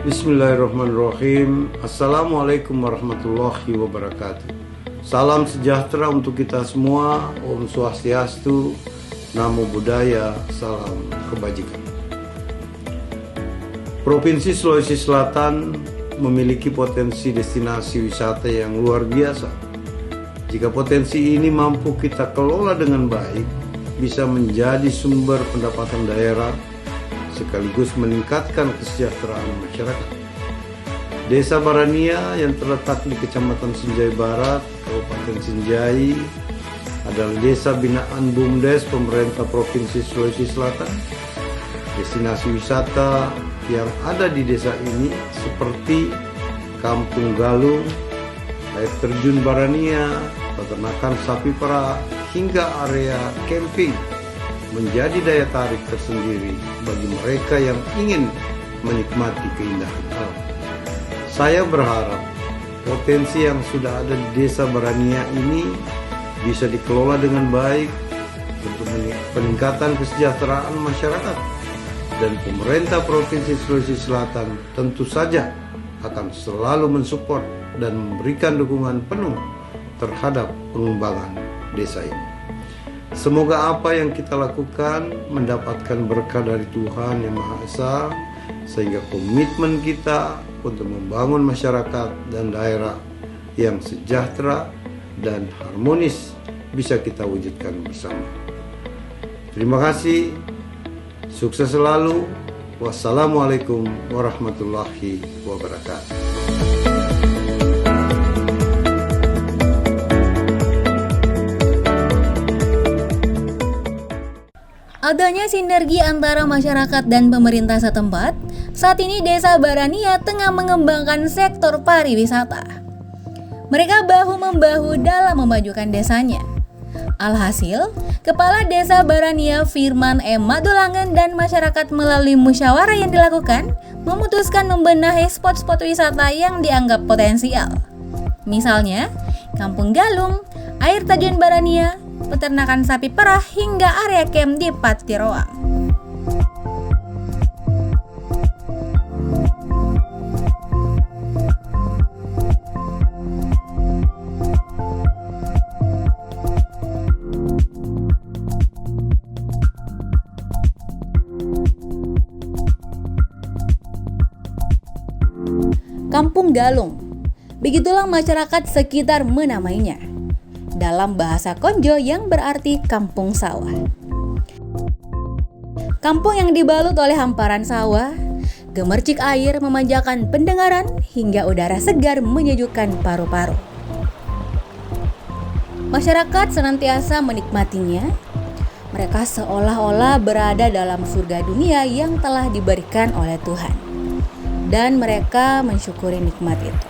Bismillahirrahmanirrahim. Assalamualaikum warahmatullahi wabarakatuh. Salam sejahtera untuk kita semua. Om Swastiastu, Namo Buddhaya, salam kebajikan. Provinsi Sulawesi Selatan memiliki potensi destinasi wisata yang luar biasa. Jika potensi ini mampu kita kelola dengan baik, bisa menjadi sumber pendapatan daerah sekaligus meningkatkan kesejahteraan masyarakat. Desa Barania yang terletak di Kecamatan Sinjai Barat, Kabupaten Sinjai, adalah desa binaan BUMDes pemerintah Provinsi Sulawesi Selatan. Destinasi wisata yang ada di desa ini seperti Kampung Galung, air terjun Barania, peternakan sapi perah, hingga area camping menjadi daya tarik tersendiri bagi mereka yang ingin menikmati keindahan alam. Saya berharap potensi yang sudah ada di Desa Barania ini bisa dikelola dengan baik untuk peningkatan kesejahteraan masyarakat, dan pemerintah Provinsi Sulawesi Selatan tentu saja akan selalu mensupport dan memberikan dukungan penuh terhadap pengembangan desa ini. Semoga apa yang kita lakukan mendapatkan berkah dari Tuhan Yang Maha Esa, sehingga komitmen kita untuk membangun masyarakat dan daerah yang sejahtera dan harmonis bisa kita wujudkan bersama. Terima kasih, sukses selalu. Wassalamualaikum warahmatullahi wabarakatuh. Adanya sinergi antara masyarakat dan pemerintah setempat, saat ini Desa Barania tengah mengembangkan sektor pariwisata. Mereka bahu-membahu dalam memajukan desanya. Alhasil, Kepala Desa Barania Firman M. Madulangen dan masyarakat melalui musyawarah yang dilakukan memutuskan membenahi spot-spot wisata yang dianggap potensial. Misalnya, Kampung Galung, air terjun Barania, peternakan sapi perah, hingga area camp di Patiroang. Kampung Galung, begitulah masyarakat sekitar menamainya. Dalam bahasa Konjo yang berarti kampung sawah. Kampung yang dibalut oleh hamparan sawah, gemercik air memanjakan pendengaran hingga udara segar menyejukkan paru-paru. Masyarakat senantiasa menikmatinya. Mereka seolah-olah berada dalam surga dunia yang telah diberikan oleh Tuhan. Dan mereka mensyukuri nikmat itu.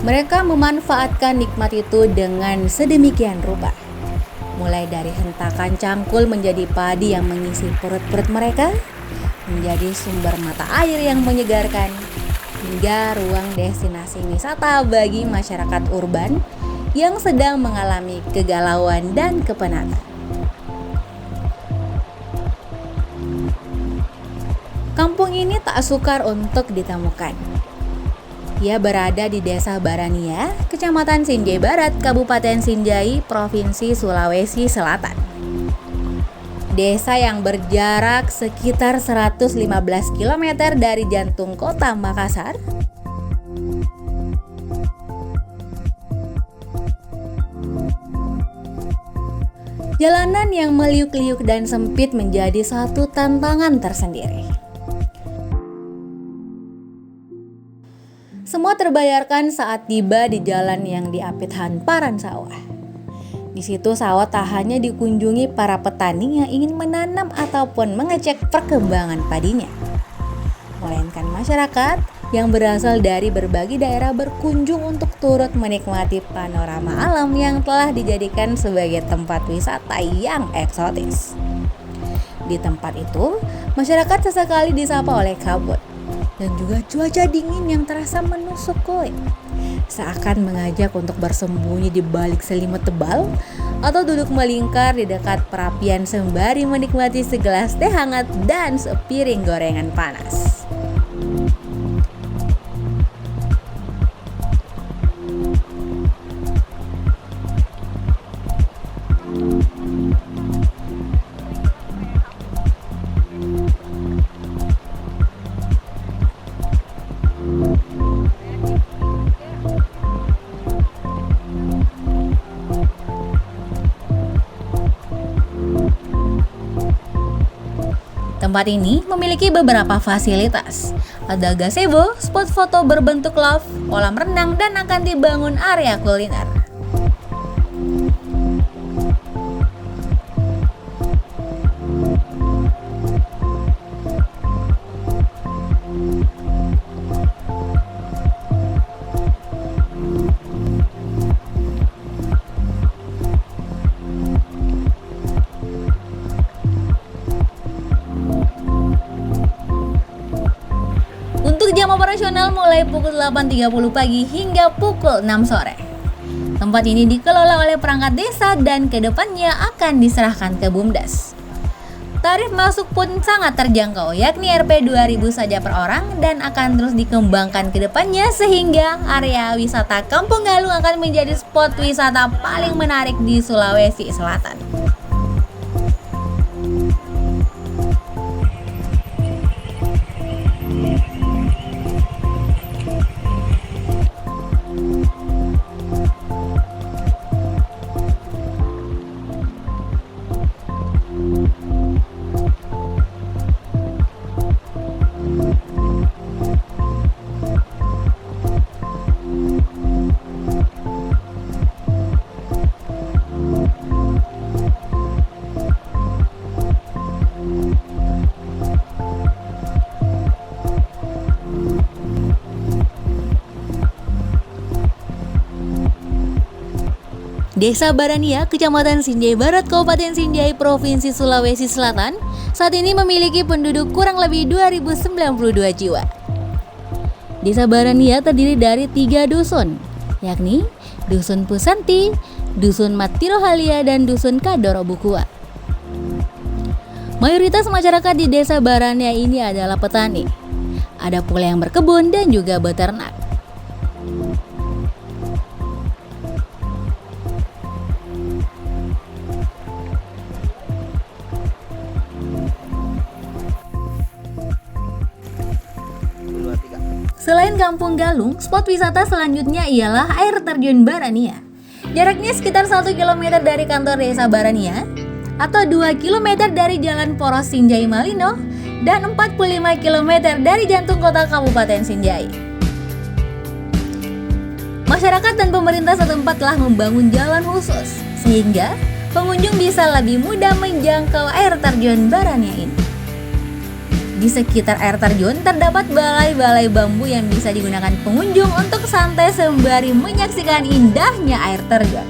Mereka memanfaatkan nikmat itu dengan sedemikian rupa. Mulai dari hentakan cangkul menjadi padi yang mengisi perut-perut mereka, menjadi sumber mata air yang menyegarkan, hingga ruang destinasi wisata bagi masyarakat urban yang sedang mengalami kegalauan dan kepenatan. Kampung ini tak sukar untuk ditemukan. Ia berada di Desa Barania, Kecamatan Sinjai Barat, Kabupaten Sinjai, Provinsi Sulawesi Selatan. Desa yang berjarak sekitar 115 km dari jantung kota Makassar. Jalanan yang meliuk-liuk dan sempit menjadi satu tantangan tersendiri. Semua terbayarkan saat tiba di jalan yang diapit hamparan sawah. Di situ sawah tak hanya dikunjungi para petani yang ingin menanam ataupun mengecek perkembangan padinya, melainkan masyarakat yang berasal dari berbagai daerah berkunjung untuk turut menikmati panorama alam yang telah dijadikan sebagai tempat wisata yang eksotis. Di tempat itu, masyarakat sesekali disapa oleh kabut dan juga cuaca dingin yang terasa menusuk kulit, seakan mengajak untuk bersembunyi di balik selimut tebal atau duduk melingkar di dekat perapian sembari menikmati segelas teh hangat dan sepiring gorengan panas. Tempat ini memiliki beberapa fasilitas. Ada gazebo, spot foto berbentuk love, kolam renang, dan akan dibangun area kuliner. Untuk jam operasional mulai pukul 8.30 pagi hingga pukul 6 sore. Tempat ini dikelola oleh perangkat desa dan kedepannya akan diserahkan ke BUMDes. Tarif masuk pun sangat terjangkau, yakni Rp2.000 saja per orang dan akan terus dikembangkan ke depannya sehingga area wisata Kampung Galung akan menjadi spot wisata paling menarik di Sulawesi Selatan. Desa Barania, Kecamatan Sinjai Barat, Kabupaten Sinjai, Provinsi Sulawesi Selatan, saat ini memiliki penduduk kurang lebih 2.092 jiwa. Desa Barania terdiri dari 3 dusun, yakni Dusun Pusanti, Dusun Matirohalia, dan Dusun Kadoro Bukua. Mayoritas masyarakat di Desa Barania ini adalah petani. Ada pula yang berkebun dan juga beternak. Selain Kampung Galung, spot wisata selanjutnya ialah air terjun Barania. Jaraknya sekitar 1 km dari kantor Desa Barania atau 2 km dari Jalan Poros Sinjai Malino dan 45 km dari jantung kota Kabupaten Sinjai. Masyarakat dan pemerintah setempat telah membangun jalan khusus sehingga pengunjung bisa lebih mudah menjangkau air terjun Barania ini. Di sekitar air terjun terdapat balai-balai bambu yang bisa digunakan pengunjung untuk santai sembari menyaksikan indahnya air terjun.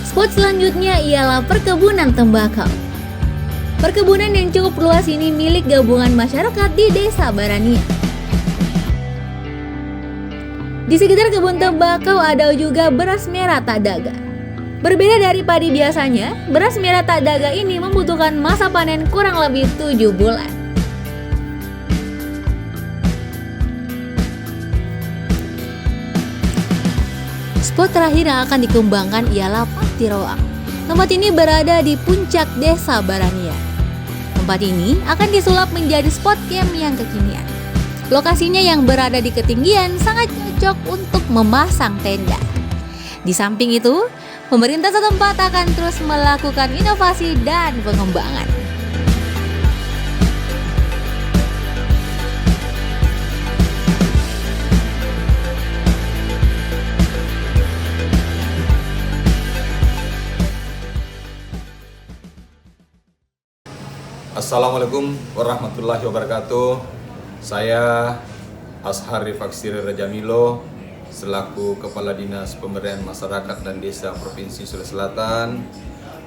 Spot selanjutnya ialah perkebunan tembakau. Perkebunan yang cukup luas ini milik gabungan masyarakat di Desa Barania. Di sekitar kebun tembakau ada juga beras merah tak daga. Berbeda dari padi biasanya, beras merah tak daga ini membutuhkan masa panen kurang lebih 7 bulan. Spot terakhir yang akan dikembangkan ialah Patiroang. Tempat ini berada di puncak Desa Barania. Tempat ini akan disulap menjadi spot camp yang kekinian. Lokasinya yang berada di ketinggian sangat cocok untuk memasang tenda. Di samping itu, pemerintah setempat akan terus melakukan inovasi dan pengembangan. Assalamualaikum warahmatullahi wabarakatuh. Saya Ashar Rifaksiri Rajamilo selaku Kepala Dinas Pemberdayaan Masyarakat dan Desa Provinsi Sulawesi Selatan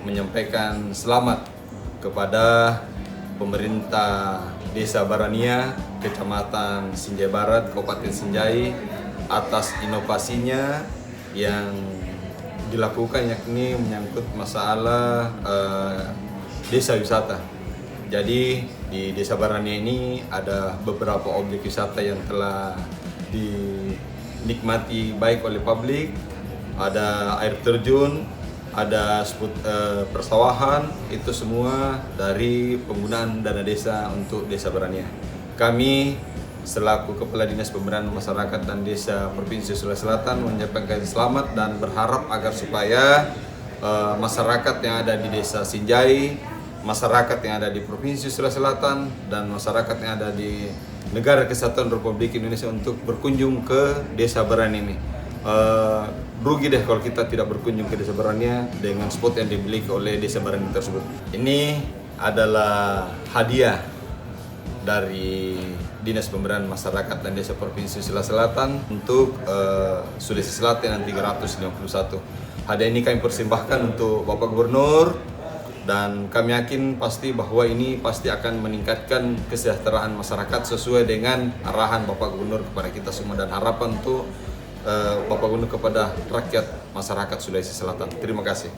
menyampaikan selamat kepada pemerintah Desa Barania, Kecamatan Sinjai Barat, Kabupaten Sinjai atas inovasinya yang dilakukan, yakni menyangkut masalah desa wisata. Jadi di Desa Barania ini ada beberapa objek wisata yang telah dinikmati baik oleh publik. Ada air terjun, ada persawahan, itu semua dari penggunaan dana desa untuk Desa Barania. Kami selaku Kepala Dinas Pemberdayaan Masyarakat dan Desa Provinsi Sulawesi Selatan menyampaikan selamat dan berharap agar supaya masyarakat yang ada di Desa Sinjai, masyarakat yang ada di Provinsi Sulawesi Selatan, dan masyarakat yang ada di Negara Kesatuan Republik Indonesia untuk berkunjung ke Desa Barania ini. Rugi deh kalau kita tidak berkunjung ke Desa Barania dengan spot yang dimiliki oleh Desa Barania tersebut. Ini adalah hadiah dari Dinas Pemberdayaan Masyarakat dan Desa Provinsi Sulawesi Selatan untuk Sulawesi Selatan yang 351. Hadiah ini kami persembahkan untuk Bapak Gubernur, dan kami yakin pasti bahwa ini pasti akan meningkatkan kesejahteraan masyarakat sesuai dengan arahan Bapak Gubernur kepada kita semua dan harapan untuk Bapak Gubernur kepada rakyat masyarakat Sulawesi Selatan. Terima kasih.